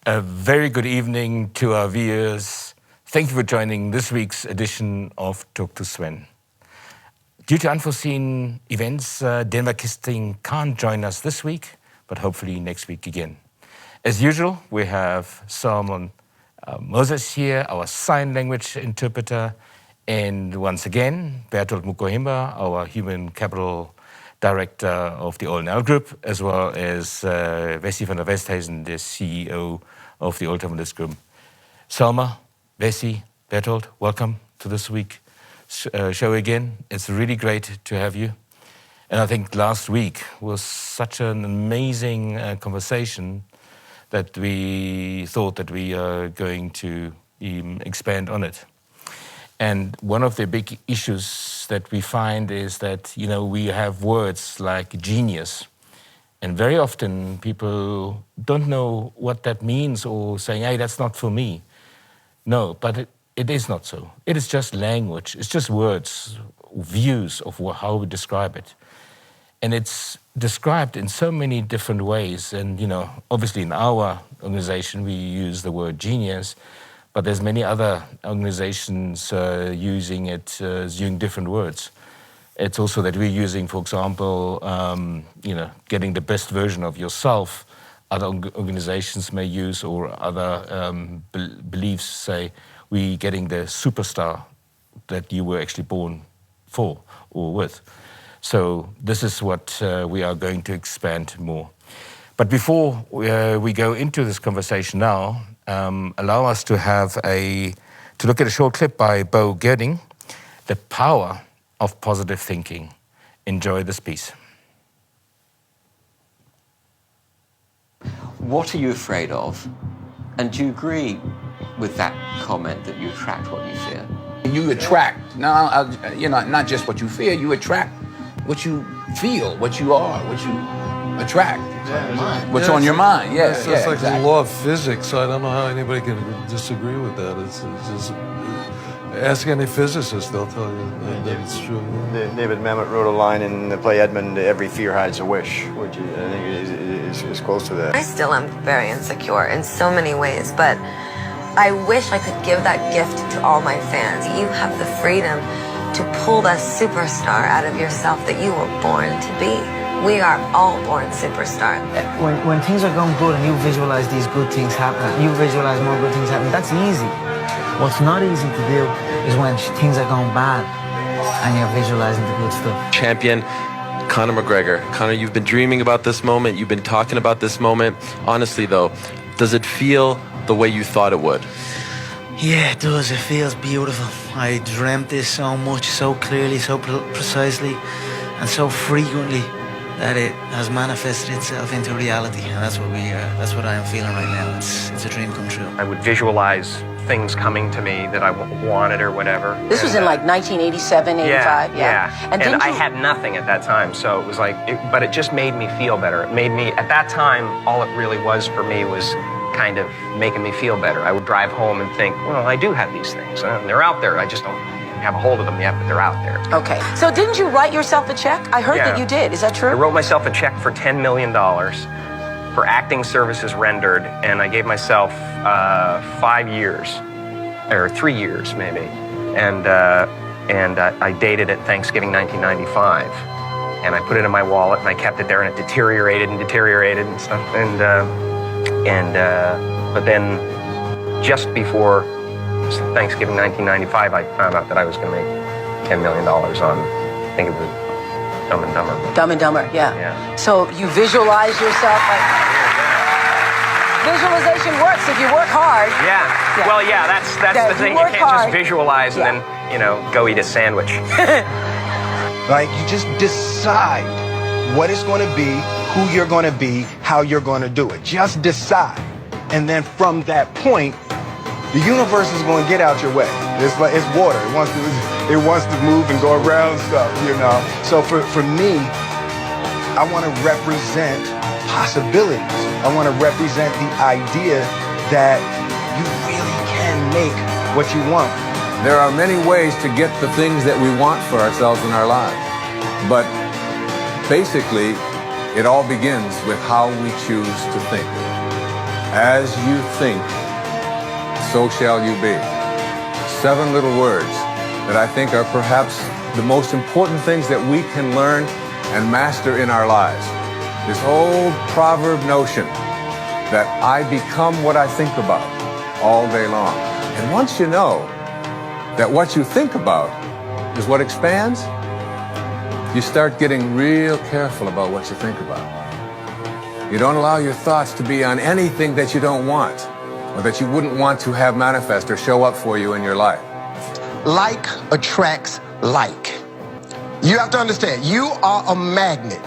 A very good evening to our viewers. Thank you for joining this week's edition of Talk to Sven. Due to unforeseen events, Denver Kisting can't join us this week, but hopefully next week again. As usual, we have Solomon Moses here, our sign language interpreter, and once again, Berthold Mukuahima, our human capital director of the O&L Group, as well as Wessie van der Westhuizen, the CEO of the O&L Group. Selma, Wessie, Berthold, welcome to this week's show again. It's really great to have you. And I think last week was such an amazing conversation that we thought that we are going to expand on it. And one of the big issues that we find is that, we have words like genius. And very often people don't know what that means or saying, hey, that's not for me. No, but it is not so. It is just language. It's just words, views of how we describe it. And it's described in so many different ways. And, obviously in our organization, we use the word genius. But there's many other organizations using it, using different words. It's also that we're using, for example, getting the best version of yourself. Other organizations may use, or other beliefs say, we're getting the superstar that you were actually born for or with. So this is what we are going to expand more. But before we go into this conversation now, allow us to look at a short clip by Bo Gerding, The Power of Positive Thinking. Enjoy this piece. What are you afraid of? And do you agree with that comment that you attract what you fear? You attract, not just what you fear, you attract what you feel, what you are, what you attract. What's on your mind? Yeah, it's like the law of physics. So I don't know how anybody can disagree with that. It's just ask any physicist; they'll tell you that it's true. David Mamet wrote a line in the play Edmund: "Every fear hides a wish," which I think is close to that. I still am very insecure in so many ways, but I wish I could give that gift to all my fans. You have the freedom to pull the superstar out of yourself that you were born to be. We are all born superstars. When things are going good and you visualize these good things happening, you visualize more good things happening, that's easy. What's not easy to do is when things are going bad and you're visualizing the good stuff. Champion Conor McGregor. Conor, you've been dreaming about this moment. You've been talking about this moment. Honestly, though, does it feel the way you thought it would? Yeah, it does. It feels beautiful. I dreamt this so much, so clearly, so precisely, and so frequently that it has manifested itself into reality. And that's what I am feeling right now. It's a dream come true. I would visualize things coming to me that I wanted or whatever. This was in like 1987, 85, yeah. And I had nothing at that time, so it was like, but it just made me feel better. It made me, at that time, all it really was for me was kind of making me feel better. I would drive home and think, well, I do have these things. They're out there. I just don't have a hold of them yet, but they're out there. Okay. So didn't you write yourself a check? I heard that you did. Is that true? I wrote myself a check for $10 million for acting services rendered, and I gave myself 5 years, or 3 years maybe. And I dated it Thanksgiving 1995. And I put it in my wallet, and I kept it there, and it deteriorated and stuff. But then just before Thanksgiving 1995, I found out that I was going to make $10 million on, I think it was Dumb and Dumber. Dumb and Dumber, yeah. So you visualize yourself like... Visualization works if you work hard. Yeah. Well, yeah, that's the thing. You can't just visualize and then, go eat a sandwich. Like, you just decide what it's going to be, who you're going to be, how you're going to do it. Just decide. And then from that point, the universe is going to get out your way. It's like it's water. It wants to move and go around stuff, So for me, I want to represent possibilities. I want to represent the idea that you really can make what you want. There are many ways to get the things that we want for ourselves in our lives. But basically, it all begins with how we choose to think. As you think, so shall you be. 7 little words that I think are perhaps the most important things that we can learn and master in our lives. This old proverb notion that I become what I think about all day long. And once you know that what you think about is what expands, you start getting real careful about what you think about. You don't allow your thoughts to be on anything that you don't want or that you wouldn't want to have manifest or show up for you in your life. Like attracts like. You have to understand, you are a magnet.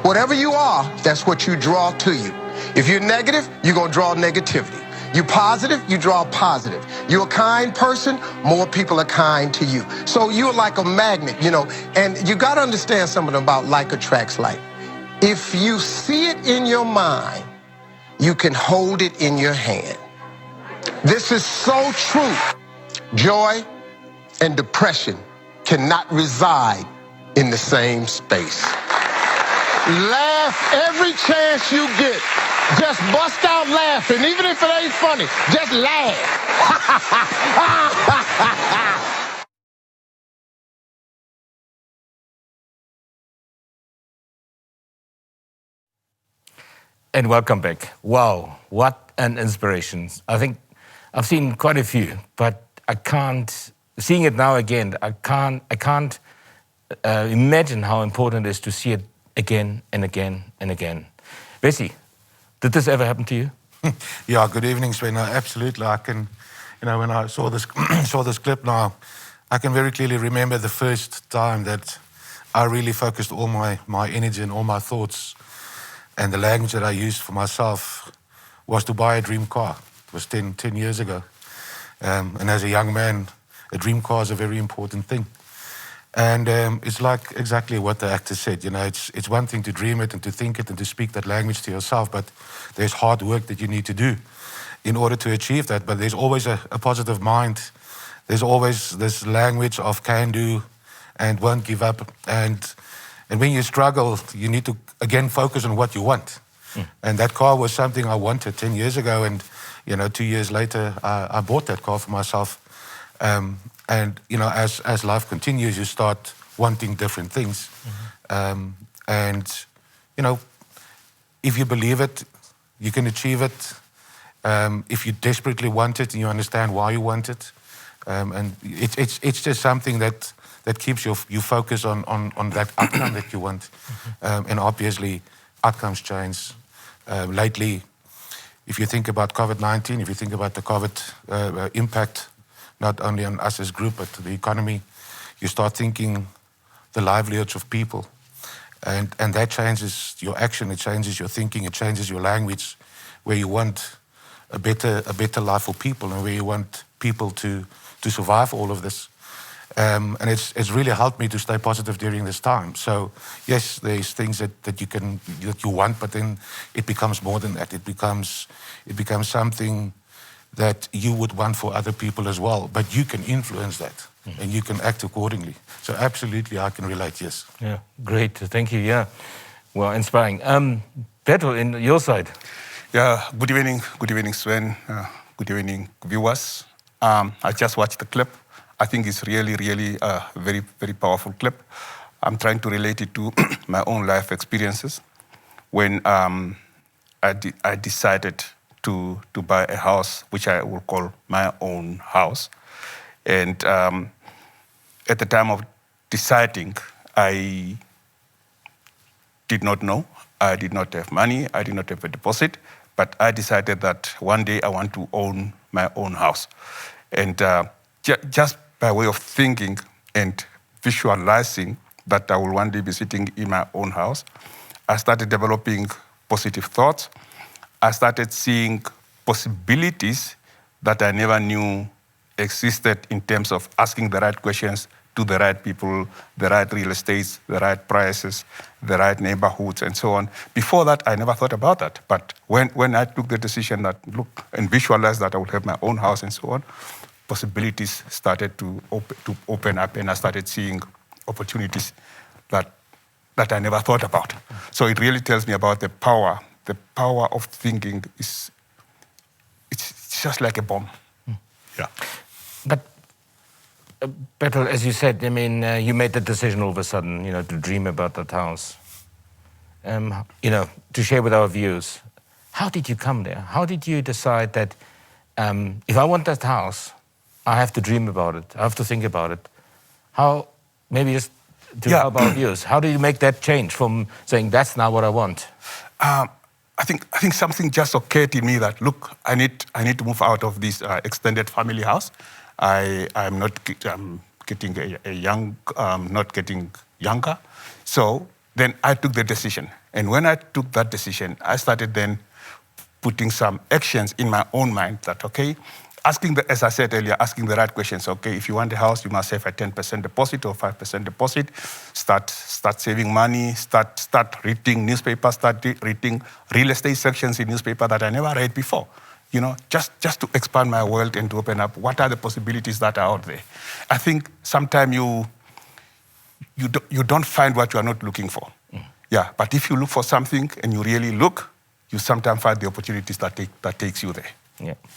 Whatever you are, that's what you draw to you. If you're negative, you're going to draw negativity. You're positive, you draw positive. You're a kind person, more people are kind to you. So you're like a magnet, you know, and you got to understand something about like attracts like. If you see it in your mind, you can hold it in your hand. This is so true. Joy and depression cannot reside in the same space. Laugh every chance you get. Just bust out laughing, even if it ain't funny. Just laugh. And welcome back. Wow, what an inspiration. I think I've seen quite a few, but I can't, seeing it now again, I can't imagine how important it is to see it again and again and again. Wessie, did this ever happen to you? Yeah, good evening, Sven. Absolutely. I can, you know, when I saw this saw this clip now, I can very clearly remember the first time that I really focused all my energy and all my thoughts and the language that I used for myself was to buy a dream car. It was 10 years ago. And as a young man, a dream car is a very important thing. And it's like exactly what the actor said. You know, it's one thing to dream it and to think it and to speak that language to yourself, but there's hard work that you need to do in order to achieve that. But there's always a positive mind. There's always this language of can do and won't give up. And when you struggle, you need to, again, focus on what you want. And that car was something I wanted 10 years ago. And, you know, 2 years later, I bought that car for myself. And, you know, as life continues, you start wanting different things. And, you know, if you believe it, you can achieve it. If you desperately want it and you understand why you want it. And it's just something that keeps you focused on that outcome that you want. And obviously, outcomes change. Lately, if you think about COVID-19, if you think about the COVID impact, not only on us as a group, but to the economy, you start thinking the livelihoods of people. And that changes your action, it changes your thinking, it changes your language, where you want a better life for people and where you want people to survive all of this. And it's really helped me to stay positive during this time. So yes, there's things that you want, but then it becomes more than that. It becomes something that you would want for other people as well. But you can influence that and you can act accordingly. So absolutely, I can relate, yes. Yeah, great, thank you, yeah. Well, inspiring. Berthold, in your side. Yeah, good evening, Sven. Good evening, viewers. I just watched the clip. I think it's really a very, very powerful clip. I'm trying to relate it to my own life experiences. When I decided to buy a house, which I will call my own house. And at the time of deciding, I did not know. I did not have money. I did not have a deposit. But I decided that one day I want to own my own house. And just by way of thinking and visualizing that I will one day be sitting in my own house, I started developing positive thoughts. I started seeing possibilities that I never knew existed in terms of asking the right questions to the right people, the right real estates, the right prices, the right neighborhoods, and so on. Before that, I never thought about that. But when I took the decision that, look, and visualized that I would have my own house and so on, possibilities started to open up, and I started seeing opportunities that I never thought about. So it really tells me about the power of thinking is it's just like a bomb. Yeah. But Berthold, as you said, I mean, you made the decision all of a sudden, to dream about that house. To share with our viewers, how did you come there? How did you decide that if I want that house, I have to dream about it, I have to think about it? How, maybe just to help our viewers, how do you make that change from saying that's not what I want? I think something just occurred in me that, look, I need to move out of this extended family house. I'm getting not getting younger. So then I took the decision. And when I took that decision, I started then putting some actions in my own mind that, okay, as I said earlier, asking the right questions. Okay, if you want a house, you must have a 10% deposit or 5% deposit. Start saving money. Start reading newspapers. Start reading real estate sections in newspaper that I never read before. Just to expand my world and to open up what are the possibilities that are out there. I think sometimes you don't find what you are not looking for. Yeah, but if you look for something and you really look, you sometimes find the opportunities that takes you there.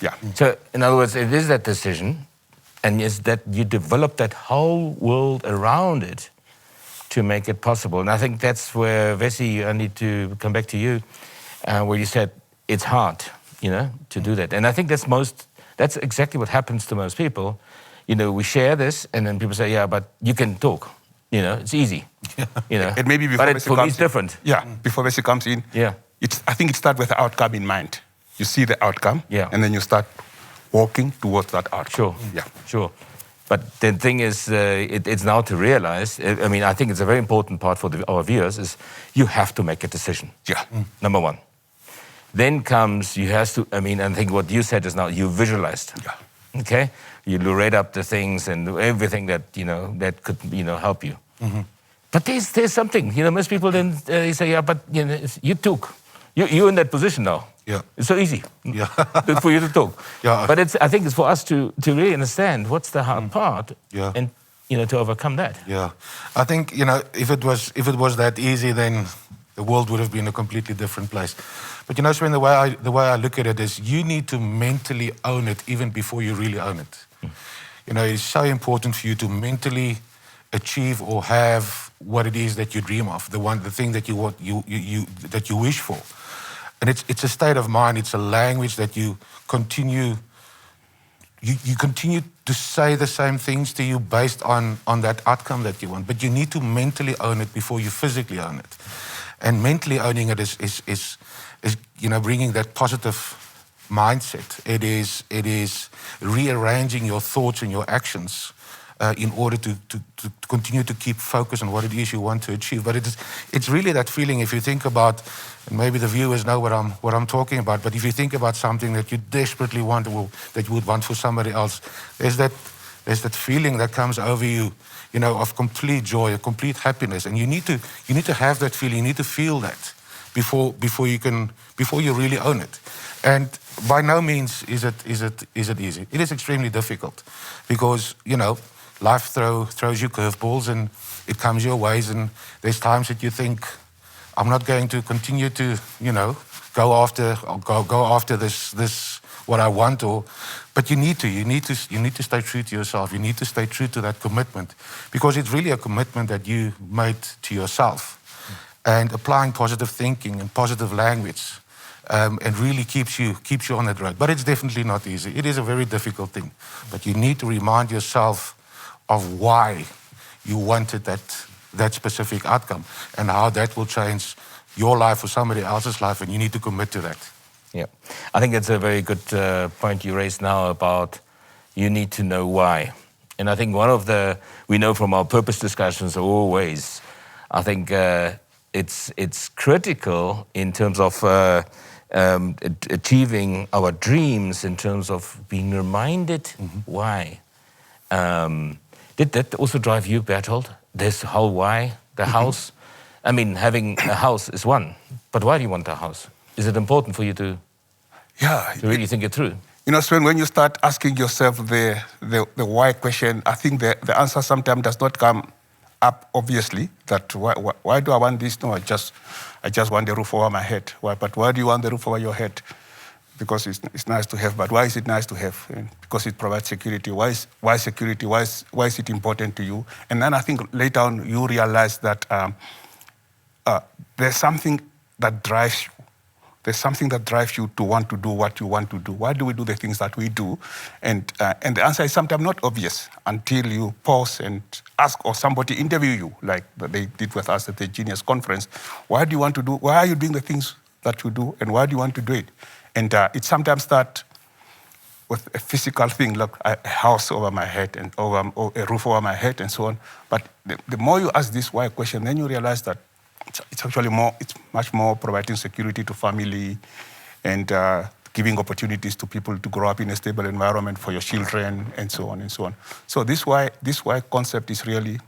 Yeah. So, in other words, it is that decision, and is that you develop that whole world around it to make it possible. And I think that's where, Wessie, I need to come back to you, where you said it's hard, to do that. And I think that's exactly what happens to most people. We share this, and then people say, yeah, but you can talk. It's easy. And maybe before but for me, it's different. Yeah, before Wessie comes in, I think it starts with the outcome in mind. You see the outcome, and then you start walking towards that outcome. Sure. But the thing is, it's now to realize, I think it's a very important part for our viewers, is you have to make a decision. Yeah. Number one. Then comes, I think what you said is now, you visualized. Yeah. Okay? You read up the things and everything that, that could, help you. Mm-hmm. But there's something, most people then say, yeah, but, you're in that position now. Yeah. It's so easy for you to talk. Yeah. But I think it's for us to really understand what's the hard part and, to overcome that. Yeah. I think, if it was that easy, then the world would have been a completely different place. But Sven, the way I look at it is you need to mentally own it even before you really own it. It's so important for you to mentally achieve or have what it is that you dream of, the thing that you want, that you wish for. And it's a state of mind, it's a language that you continue to say the same things to you based on that outcome that you want. But you need to mentally own it before you physically own it. And mentally owning it is bringing that positive mindset. It is rearranging your thoughts and your actions in order to continue to keep focus on what it is you want to achieve. But it's really that feeling, if you think about, and maybe the viewers know what I'm talking about, but if you think about something that you desperately want or that you would want for somebody else, there's that feeling that comes over you, of complete joy, complete happiness. And you need to have that feeling, you need to feel that before you really own it. And by no means is it easy. It is extremely difficult because, life throws you curveballs and it comes your ways, and there's times that you think, I'm not going to continue to, go after this what I want, but you need to stay true to yourself. You need to stay true to that commitment, because it's really a commitment that you made to yourself. And applying positive thinking and positive language, and really keeps you on that road. But it's definitely not easy. It is a very difficult thing. But you need to remind yourself of why you wanted that specific outcome and how that will change your life or somebody else's life, and you need to commit to that. Yeah, I think that's a very good point you raised now about you need to know why. And I think we know from our purpose discussions always, I think it's critical in terms of achieving our dreams, in terms of being reminded why. Did that also drive you, Berthold? This whole why, the house? Having a house is one, but why do you want a house? Is it important for you to really think it through? Sven, when you start asking yourself the why question, I think the answer sometimes does not come up obviously. That why do I want this? No, I just want the roof over my head. Why? But why do you want the roof over your head? because it's nice to have. But why is it nice to have? Because it provides security. Why security? Why is it important to you? And then I think later on you realize that there's something that drives you. There's something that drives you to want to do what you want to do. Why do we do the things that we do? And the answer is sometimes not obvious until you pause and ask, or somebody interview you, like they did with us at the Genius Conference. Why do you want to do? Why are you doing the things that you do, and why do you want to do it? And it sometimes starts with a physical thing, like a house over my head and a roof over my head and so on. But the more you ask this why question, then you realize that it's actually it's much more providing security to family and giving opportunities to people to grow up in a stable environment for your children and so on and so on. So this why concept is really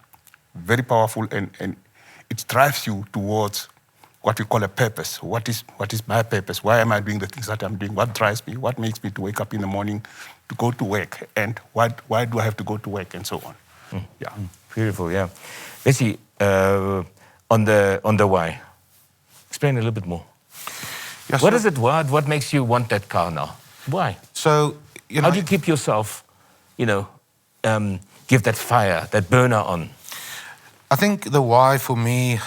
very powerful, and it drives you towards what we call a purpose. What is my purpose? Why am I doing the things that I'm doing? What drives me? What makes me to wake up in the morning to go to work? And why do I have to go to work and so on? Yeah. Beautiful, yeah. Wessie, on the why, explain a little bit more. Yeah, what is it? What makes you want that car now? Why? So, how do you keep yourself, give that fire, that burner on? I think the why for me,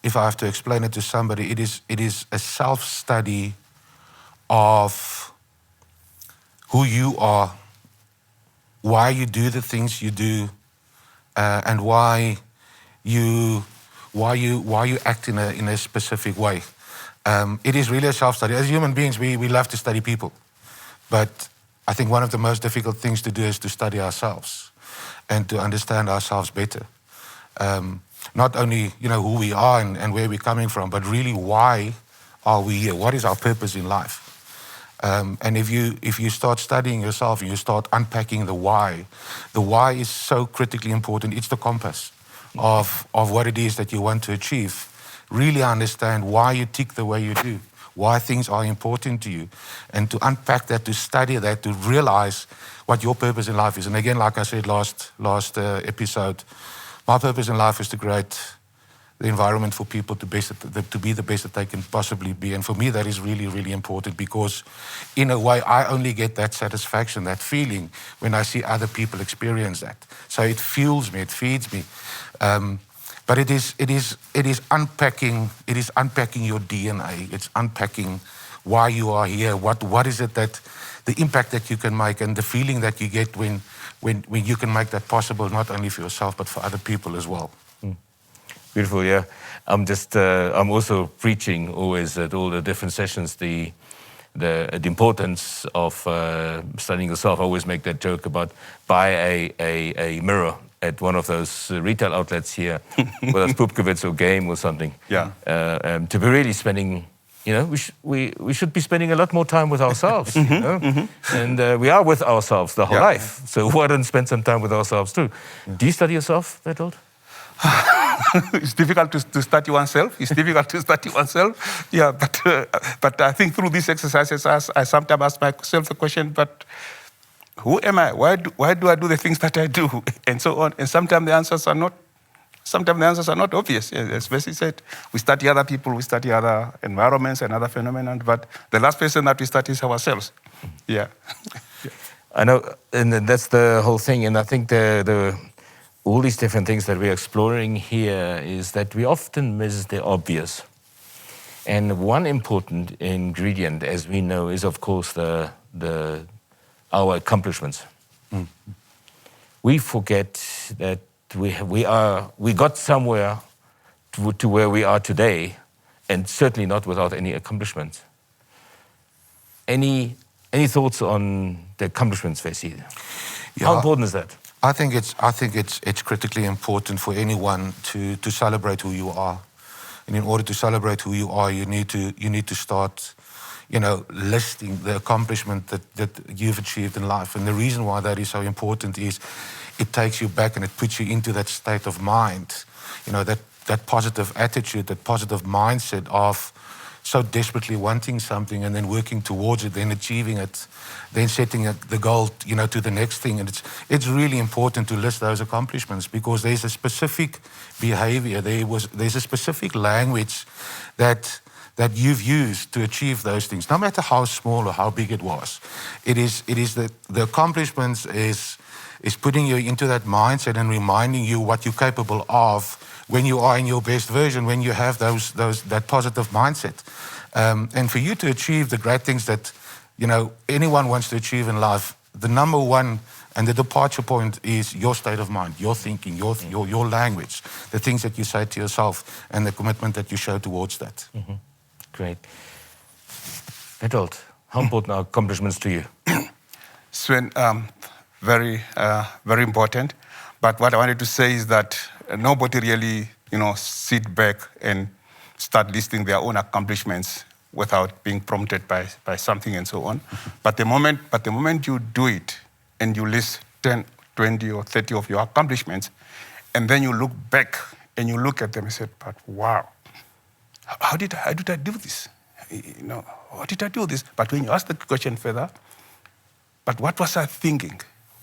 if I have to explain it to somebody, it is a self-study of who you are, why you do the things you do, and why you act in a specific way. It is really a self-study. As human beings, we love to study people, but I think one of the most difficult things to do is to study ourselves and to understand ourselves better. Not only who we are and where we're coming from, but really why are we here? What is our purpose in life? And if you start studying yourself and you start unpacking the why is so critically important. It's the compass of what it is that you want to achieve. Really understand why you tick the way you do, why things are important to you, and to unpack that, to study that, to realize what your purpose in life is. And again, like I said last episode, my purpose in life is to create the environment for people to be the best that they can possibly be. And for me, that is really, really important, because in a way, I only get that satisfaction, that feeling, when I see other people experience that. So it fuels me, it feeds me. But it is unpacking your DNA. It's unpacking why you are here. What is it that the impact that you can make, and the feeling that you get when you can make that possible, not only for yourself but for other people as well. Beautiful, yeah. I'm also preaching always at all the different sessions the importance of studying yourself. I always make that joke about buy a mirror at one of those retail outlets here, whether it's Pupkewitz or Game or something. Yeah. To be really spending, we should be spending a lot more time with ourselves. And we are with ourselves the whole life. So why don't spend some time with ourselves too? Do you study yourself, Berthold? It's difficult to study oneself. It's difficult to study oneself. Yeah, but I think through these exercises, I sometimes ask myself the question, but who am I? Why do I do the things that I do? And so on. And sometimes the answers are not obvious. As Wessie said, we study other people, we study other environments and other phenomena, but the last person that we study is ourselves. Yeah. I know, and that's the whole thing. And I think all these different things that we're exploring here is that we often miss the obvious. And one important ingredient, as we know, is of course our accomplishments. We forget that we got somewhere to where we are today, and certainly not without any accomplishments. Any thoughts on the accomplishments, Wessie? Yeah. How important is that? I think it's critically important for anyone to celebrate who you are, and in order to celebrate who you are, you need to start, listing the accomplishment that you've achieved in life. And the reason why that is so important is it takes you back and it puts you into that state of mind, that positive attitude, that positive mindset of so desperately wanting something and then working towards it, then achieving it, then setting the goal, to the next thing. And it's really important to list those accomplishments, because there's a specific behavior, there's a specific language that that you've used to achieve those things, no matter how small or how big it was. It is the accomplishments is putting you into that mindset and reminding you what you're capable of when you are in your best version, when you have that positive mindset. And for you to achieve the great things that, anyone wants to achieve in life, the number one and the departure point is your state of mind, your thinking, your language, the things that you say to yourself, and the commitment that you show towards that. Mm-hmm. Great. Berthold, how important are accomplishments to you? Sven, very important. But what I wanted to say is that nobody really, sit back and start listing their own accomplishments without being prompted by something and so on. But the moment you do it and you list 10, 20 or 30 of your accomplishments, and then you look back and you look at them and say, but wow, how did I do this? How did I do this? But when you ask the question further, but what was I thinking?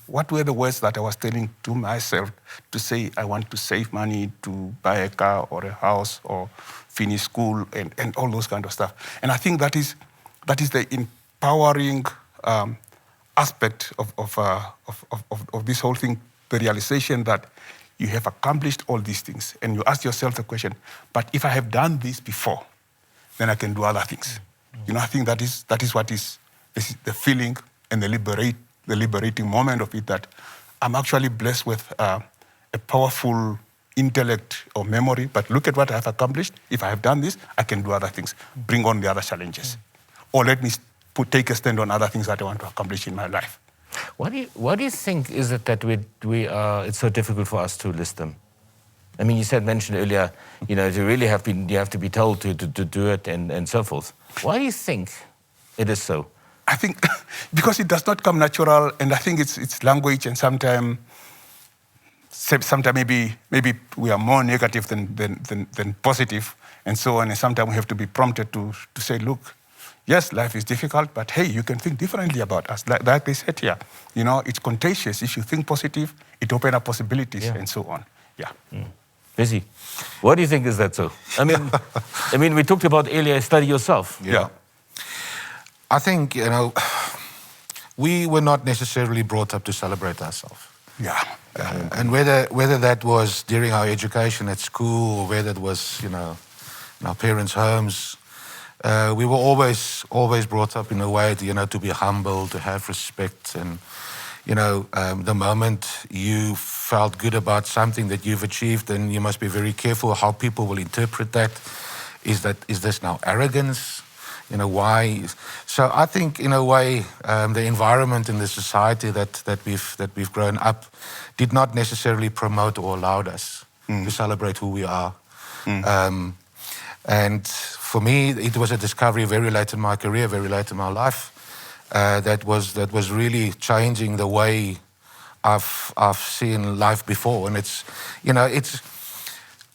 What were the words that I was telling to myself to say I want to save money to buy a car or a house or finish school and all those kind of stuff? And I think that is the empowering aspect of this whole thing, the realization that you have accomplished all these things, and you ask yourself the question, but if I have done this before, then I can do other things. I think that is what is the feeling and the liberating moment of it, that I'm actually blessed with a powerful intellect or memory, but look at what I have accomplished. If I have done this, I can do other things, bring on the other challenges. Or let me take a stand on other things that I want to accomplish in my life. Why do you think is it that it's so difficult for us to list them? I mean, you mentioned earlier, you really you have to be told to do it and so forth. Why do you think it is so? I think because it does not come natural, and I think it's language, and sometimes maybe we are more negative than positive, and so on. And sometimes we have to be prompted to say, look, yes, life is difficult, but hey, you can think differently about us. Like they said here, it's contagious. If you think positive, it opens up possibilities, and so on. Yeah. Wessie, what do you think is that so? I mean, we talked about earlier, study yourself. Yeah. I think, we were not necessarily brought up to celebrate ourselves. Yeah. And whether that was during our education at school or whether it was, in our parents' homes, we were always brought up in a way to be humble, to have respect. And, the moment you felt good about something that you've achieved, then you must be very careful how people will interpret that. Is this now arrogance? Why? So I think, in a way, the environment in the society that we've grown up did not necessarily promote or allowed us to celebrate who we are. And for me, it was a discovery very late in my career, very late in my life, that was really changing the way I've seen life before. And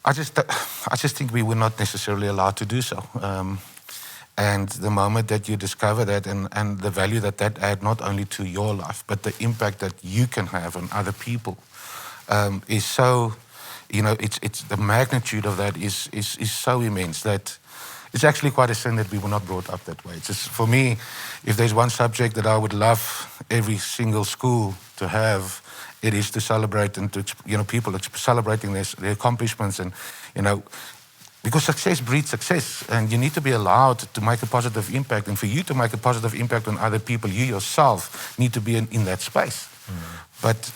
I just think we were not necessarily allowed to do so. And the moment that you discover that and the value that adds not only to your life, but the impact that you can have on other people is so, it's the magnitude of that is so immense that it's actually quite a sin that we were not brought up that way. It's just, for me, if there's one subject that I would love every single school to have, it is to celebrate and to, people celebrating their accomplishments and, because success breeds success, and you need to be allowed to make a positive impact. And for you to make a positive impact on other people, you yourself need to be in that space. But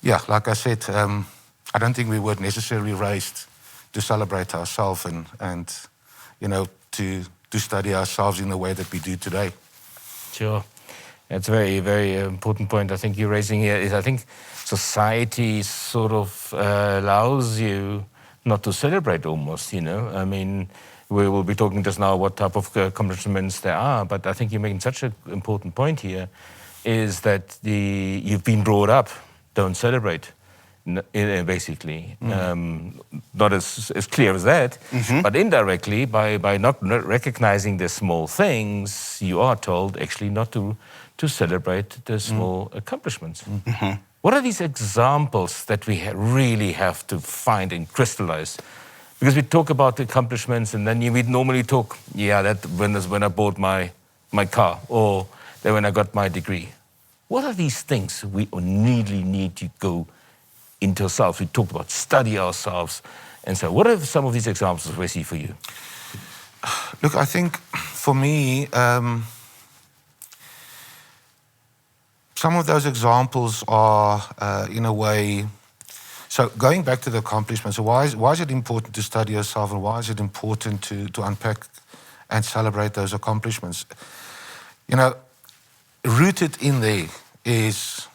yeah, like I said, I don't think we were necessarily raised to celebrate ourselves and to study ourselves in the way that we do today. Sure. That's a very, very important point I think you're raising here. Is I think society sort of allows you not to celebrate almost, I mean, we will be talking just now what type of accomplishments there are, but I think you're making such an important point here, is that you've been brought up, don't celebrate, basically. Not as clear as that, but indirectly, by not recognizing the small things, you are told actually not to celebrate the small accomplishments. What are these examples that we really have to find and crystallize Because we talk about the accomplishments, and then we normally talk, that when I bought my car, or then when I got my degree. What are these things we really need to go into ourselves? We talk about study ourselves, and so what are some of these examples, Wessie, for you? Look, I think for me, some of those examples are, in a way, so going back to the accomplishments, so why is it important to study yourself, and why is it important to unpack and celebrate those accomplishments? Rooted in there is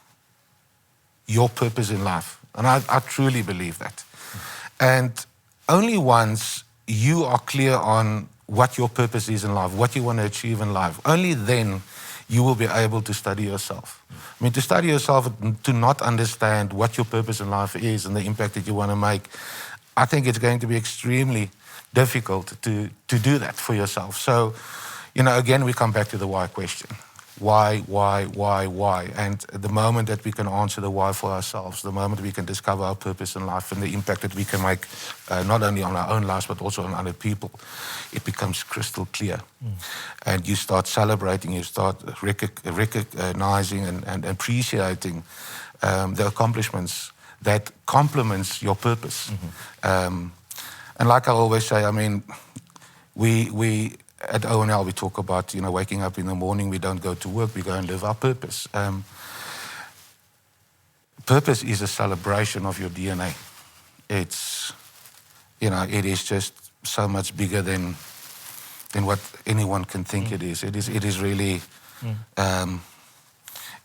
your purpose in life. And I truly believe that. And only once you are clear on what your purpose is in life, what you want to achieve in life, only then you will be able to study yourself. I mean, to study yourself, to not understand what your purpose in life is and the impact that you want to make, I think it's going to be extremely difficult to do that for yourself. So, again, we come back to the why question. Why? And the moment that we can answer the why for ourselves, the moment we can discover our purpose in life and the impact that we can make, not only on our own lives, but also on other people, it becomes crystal clear. And you start celebrating, you start recognizing and appreciating the accomplishments that complements your purpose. And like I always say, I mean, we at O&L, we talk about, waking up in the morning, we don't go to work, we go and live our purpose. Purpose is a celebration of your DNA. It's, it is just so much bigger than what anyone can think it is. It is really,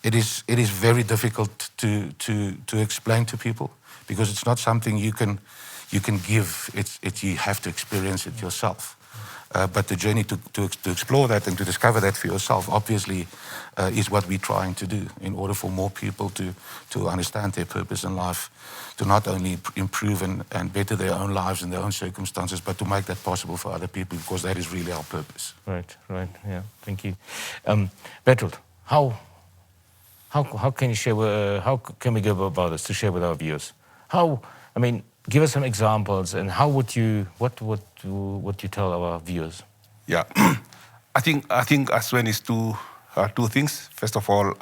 it is very difficult to explain to people, because it's not something you can give. You have to experience it yourself. But the journey to explore that and to discover that for yourself, obviously, is what we're trying to do in order for more people to understand their purpose in life, to not only improve and better their own lives and their own circumstances, but to make that possible for other people, because that is really our purpose. Right, yeah, thank you. Berthold, how can you share? How can we go about this to share with our viewers? Give us some examples, and what you tell our viewers? Yeah, I think as well is two things. First of all,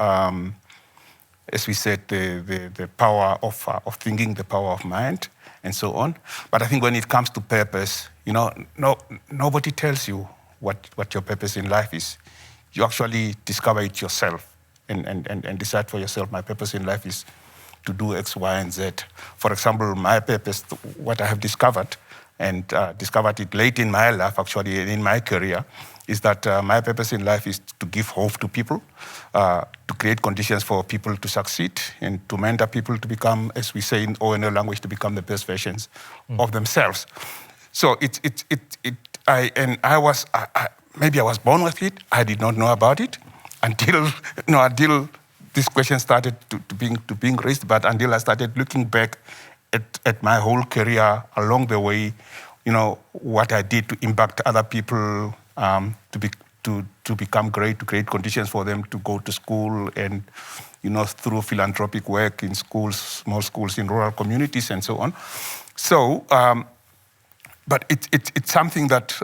as we said, the power of thinking, the power of mind, and so on. But I think when it comes to purpose, nobody tells you what your purpose in life is. You actually discover it yourself and decide for yourself. My purpose in life is to do X, Y, and Z. For example, my purpose, what I have discovered, and discovered it late in my life, actually, in my career, is that my purpose in life is to give hope to people, to create conditions for people to succeed, and to mentor people to become, as we say in O&L language, to become the best versions of themselves. So maybe I was born with it. I did not know about it until this question started to being raised, but until I started looking back at my whole career along the way, what I did to impact other people, to become great, to create conditions for them to go to school, and through philanthropic work in schools, small schools in rural communities, and so on. So, but it's something that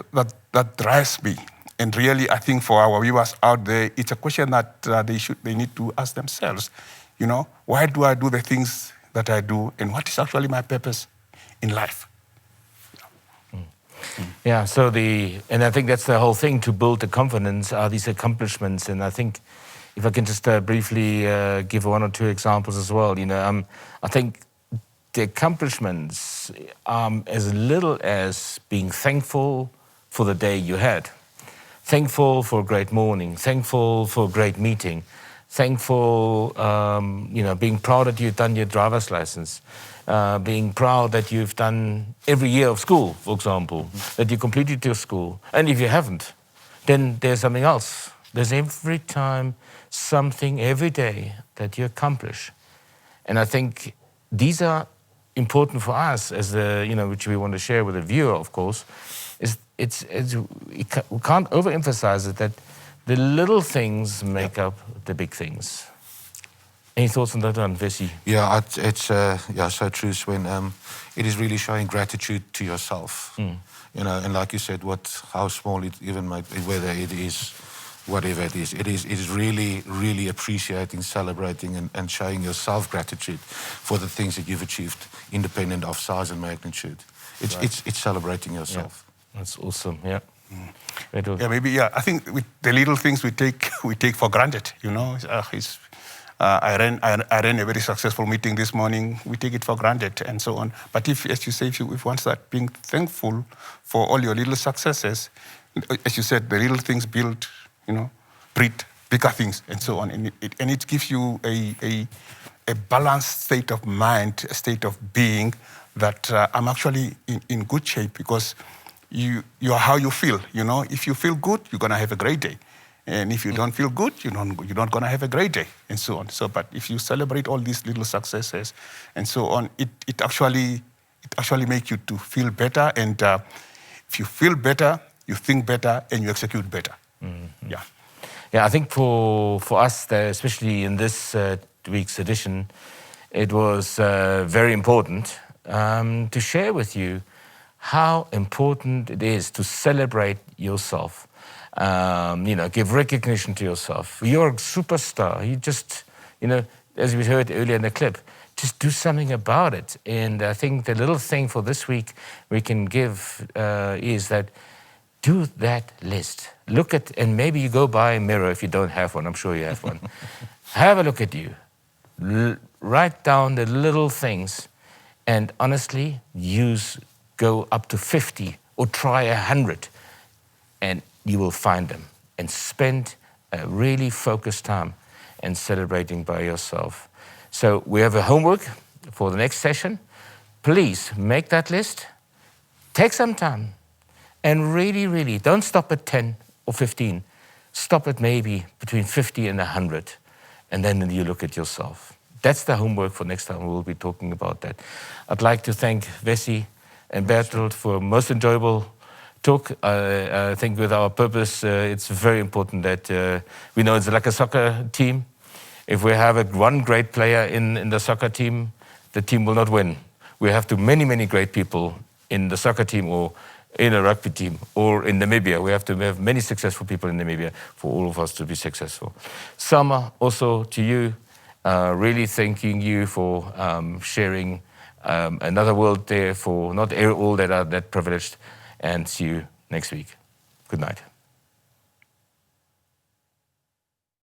drives me. And really, I think for our viewers out there, it's a question that they need to ask themselves. Why do I do the things that I do, and what is actually my purpose in life? Yeah. And I think that's the whole thing, to build the confidence, are these accomplishments. And I think, if I can just briefly give one or two examples as well. I think the accomplishments as little as being thankful for the day you had. Thankful for a great morning, thankful for a great meeting, thankful, being proud that you've done your driver's license, being proud that you've done every year of school, for example, that you completed your school. And if you haven't, then there's something else. There's every time something, every day, that you accomplish. And I think these are important for us, as which we want to share with the viewer, of course. We can't overemphasize it, that the little things make up the big things. Any thoughts on that one, Wessie? Yeah, it's so true, Sven. It is really showing gratitude to yourself. You know, and like you said, how small it even might be, whether it is, whatever it is really, really appreciating, celebrating, and showing yourself gratitude for the things that you've achieved, independent of size and magnitude. It's celebrating yourself. Yeah. That's awesome. Yeah. Yeah, maybe. Yeah, I think with the little things we take for granted. You know, I ran a very successful meeting this morning. We take it for granted and so on. But if, as you say, if one start being thankful for all your little successes, as you said, the little things build, breed bigger things and so on. And it gives you a balanced state of mind, a state of being that I'm actually in good shape because you are how you feel. You know, if you feel good, you're gonna have a great day. And if you don't feel good, you're not going to have a great day, and so on. So, but if you celebrate all these little successes, and so on, it actually makes you to feel better. And if you feel better, you think better, and you execute better. Mm-hmm. Yeah. Yeah, I think for us, especially in this week's edition, it was very important to share with you how important it is to celebrate yourself. Give recognition to yourself. You're a superstar. You just, as we heard earlier in the clip, just do something about it. And I think the little thing for this week we can give is that do that list. Look at, and maybe you go buy a mirror if you don't have one. I'm sure you have one. Have a look at you. Write down the little things, and honestly, go up to 50 or try 100, and you will find them, and spend a really focused time and celebrating by yourself. So we have a homework for the next session. Please make that list, take some time, and really, really don't stop at 10 or 15. Stop at maybe between 50 and 100, and then you look at yourself. That's the homework for next time. We'll be talking about that. I'd like to thank Wessie and Berthold for a most enjoyable talk. I think with our purpose, it's very important that we know it's like a soccer team. If we have one great player in the soccer team, the team will not win. We have many, many great people in the soccer team or in a rugby team or in Namibia. We have to have many successful people in Namibia for all of us to be successful. Sama, also to you, really thanking you for sharing another world there for not all that are that privileged. And see you next week. Good night.